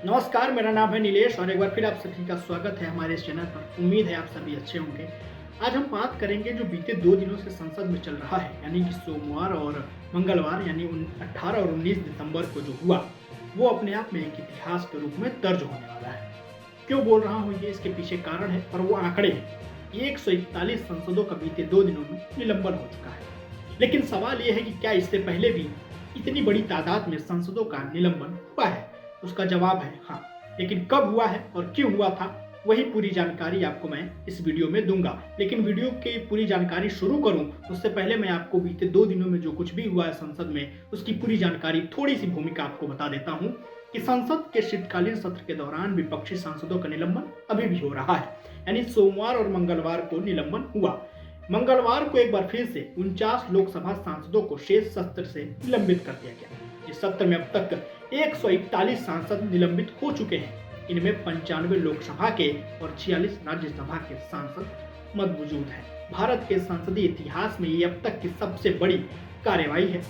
नमस्कार, मेरा नाम है नीलेश और एक बार फिर आप सभी का स्वागत है हमारे इस चैनल पर। उम्मीद है आप सभी अच्छे होंगे। आज हम बात करेंगे जो बीते 2 दिनों से संसद में चल रहा है, यानी कि सोमवार और मंगलवार यानी 18 और 19 दिसंबर को जो हुआ, वो अपने आप में एक इतिहास के रूप में दर्ज होने वाला है। क्यों बोल रहा हूँ ये, इसके पीछे कारण है और वो आंकड़े हैं। 141 सांसदों का बीते 2 दिनों में निलंबन हो चुका है। लेकिन सवाल ये है कि क्या इससे पहले भी इतनी बड़ी तादाद में सांसदों का निलंबन हुआ है? उसका जवाब है हाँ। लेकिन कब हुआ है और क्यों हुआ था, वही पूरी जानकारी आपको मैं इस वीडियो में दूंगा। लेकिन वीडियो की पूरी जानकारी शुरू करूं उससे पहले मैं आपको बीते 2 दिनों में जो कुछ भी हुआ है संसद में, उसकी पूरी जानकारी, थोड़ी सी भूमिका आपको बता देता हूं कि संसद के शीतकालीन सत्र के दौरान विपक्षी सांसदों का निलंबन अभी भी हो रहा है। यानी सोमवार और मंगलवार को निलंबन हुआ। मंगलवार को एक बार फिर से 49 लोकसभा सांसदों को शेष सत्र से निलंबित कर दिया गया। इस सत्र में अब तक 141 सांसद निलंबित हो चुके हैं। इनमें 95 लोकसभा के और 46 राज्यसभा के सांसद मौजूद हैं। भारत के संसदीय इतिहास में ये अब तक की सबसे बड़ी कार्रवाई है।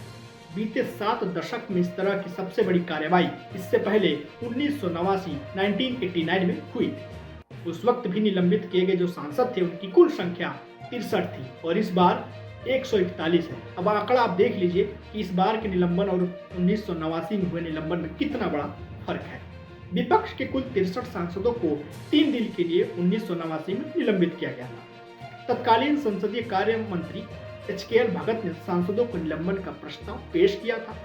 बीते 7 दशक में इस तरह की सबसे बड़ी कार्रवाई इससे पहले 1989 में हुई थी। उस वक्त भी निलंबित किए गए जो सांसद थे उनकी कुल संख्या 63 थी और इस बार 141 है। अब आंकड़ा आप देख लीजिए कि इस बार के निलंबन और 1989 में हुए निलंबन में कितना बड़ा फर्क है। विपक्ष के कुल 63 सांसदों को 3 दिन के लिए 1989 में निलंबित किया गया था। तत्कालीन संसदीय कार्य मंत्री HKL भगत ने सांसदों को निलंबन का प्रस्ताव पेश किया था।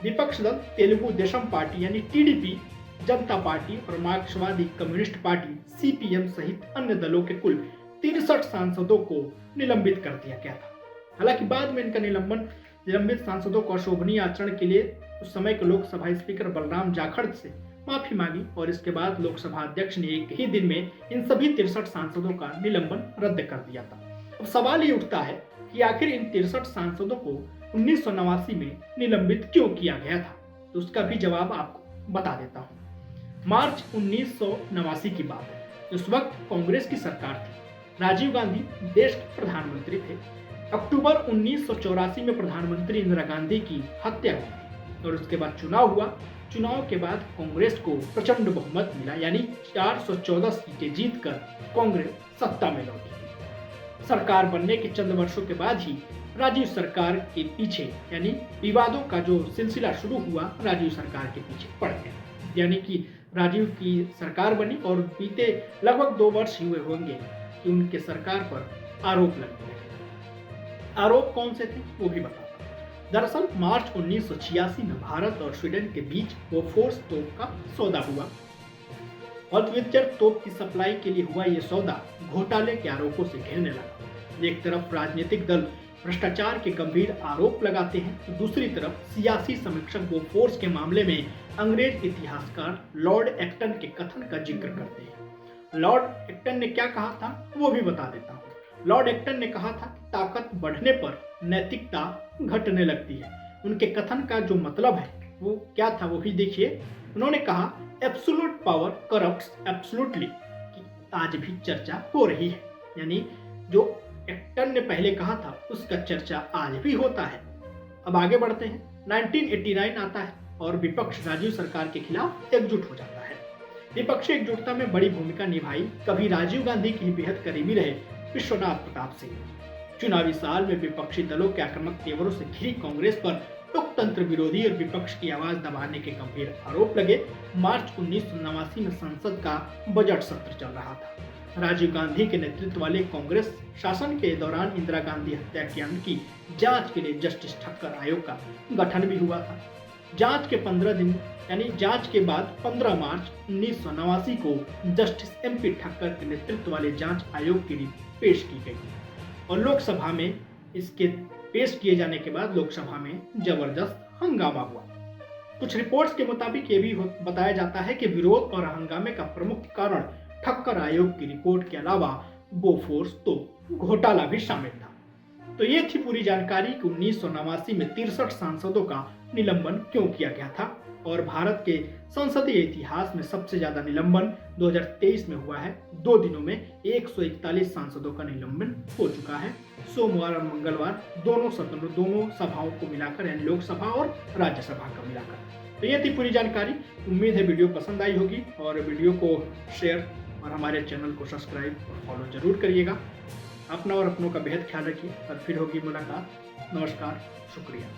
विपक्ष दल तेलुगु देशम पार्टी यानी TDP, जनता पार्टी और मार्क्सवादी कम्युनिस्ट पार्टी CPM सहित अन्य दलों के कुल 63 सांसदों को निलंबित कर दिया गया था। हालांकि बाद में इनका निलंबित सांसदों को अशोभनीय आचरण के लिए उस समय के लोकसभा स्पीकर बलराम जाखड़ से माफी मांगी और इसके बाद लोकसभा अध्यक्ष ने एक ही दिन में इन सभी 63 सांसदों का निलंबन रद्द कर दिया था। अब सवाल ये उठता है कि आखिर इन 63 सांसदों को 1989 में निलंबित क्यों किया गया था, तो उसका भी जवाब आपको बता देता हूँ। मार्च 1989 की बात है। उस वक्त कांग्रेस की सरकार थी। राजीव गांधी देश के प्रधानमंत्री थे। अक्टूबर 1984 में प्रधानमंत्री इंदिरा गांधी की हत्या हुई थी और उसके बाद चुनाव हुआ। चुनाव के बाद कांग्रेस को प्रचंड बहुमत मिला, यानी 414 सीटें जीतकर कांग्रेस सत्ता में लौटी। सरकार बनने के चंद वर्षों के बाद ही राजीव सरकार के पीछे, यानी विवादों का जो सिलसिला शुरू हुआ, राजीव सरकार के पीछे पड़ गया। यानी कि राजीव की सरकार बनी और बीते लगभग 2 वर्ष हुए होंगे कि उनके सरकार पर आरोप लगने लगे। आरोप कौन से थे वो भी बताता हूं। दरअसल मार्च 1986 में भारत और स्वीडन के बीच बोफोर्स तोप का सौदा हुआ। हॉटविचर तोप की सप्लाई के लिए हुआ ये सौदा घोटाले के आरोपों से घेरने लगा। एक तरफ राजनीतिक दल भ्रष्टाचार के गंभीर आरोप लगाते हैं तो दूसरी तरफ सियासी समीक्षक बोफोर्स के मामले में अंग्रेज इतिहासकार लॉर्ड एक्टन के कथन का जिक्र करते हैं। लॉर्ड एक्टन ने क्या कहा था वो भी बता देता हूँ। लॉर्ड एक्टन ने कहा था कि ताकत बढ़ने पर नैतिकता घटने लगती है। उनके कथन का जो मतलब है वो क्या था वो भी देखिए। उन्होंने कहा एब्सोल्यूट पावर करप्ट्स एब्सोल्यूटली, कि आज भी चर्चा हो रही है। यानी जो एक्टन ने पहले कहा था उसका चर्चा आज भी होता है। अब आगे बढ़ते हैं। 1989 आता है और विपक्ष राजीव सरकार के खिलाफ एकजुट हो जाता है। विपक्षी एकजुटता में बड़ी भूमिका निभाई कभी राजीव गांधी की बेहद करीबी रहे विश्वनाथ प्रताप सिंह। चुनावी साल में विपक्षी दलों के आक्रामक तेवरों से घिरी कांग्रेस पर लोकतंत्र विरोधी और विपक्ष की आवाज दबाने के गंभीर आरोप लगे। मार्च 1989 में संसद का बजट सत्र चल रहा था। राजीव गांधी के नेतृत्व वाले कांग्रेस शासन के दौरान इंदिरा गांधी हत्याकांड की जांच के लिए जस्टिस ठक्कर आयोग का गठन भी हुआ था। जांच के 15 दिन यानी जांच के बाद 15 मार्च 1989 को जस्टिस MP ठक्कर के नेतृत्व वाले जांच आयोग की रिपोर्ट पेश की गई और लोकसभा में इसके पेश किए जाने के बाद लोकसभा में जबरदस्त हंगामा हुआ। कुछ रिपोर्ट्स के मुताबिक ये भी बताया जाता है कि विरोध और हंगामे का प्रमुख कारण ठक्कर आयोग की रिपोर्ट के अलावा बोफोर्स तो घोटाला भी शामिल था। तो ये थी पूरी जानकारी कि 1989 में 63 सांसदों का निलंबन क्यों किया गया था और भारत के संसदीय इतिहास में सबसे ज्यादा निलंबन 2023 में हुआ है। 2 दिनों में 141 सांसदों का निलंबन हो चुका है। सोमवार और मंगलवार दोनों सभाओं को मिलाकर, यानी लोकसभा और राज्यसभा का मिलाकर। तो ये थी पूरी जानकारी। उम्मीद है वीडियो पसंद आई होगी और वीडियो को शेयर और हमारे चैनल को सब्सक्राइब और फॉलो जरूर करिएगा। अपना और अपनों का बेहद ख्याल रखिए और फिर होगी मुलाकात। नमस्कार, शुक्रिया।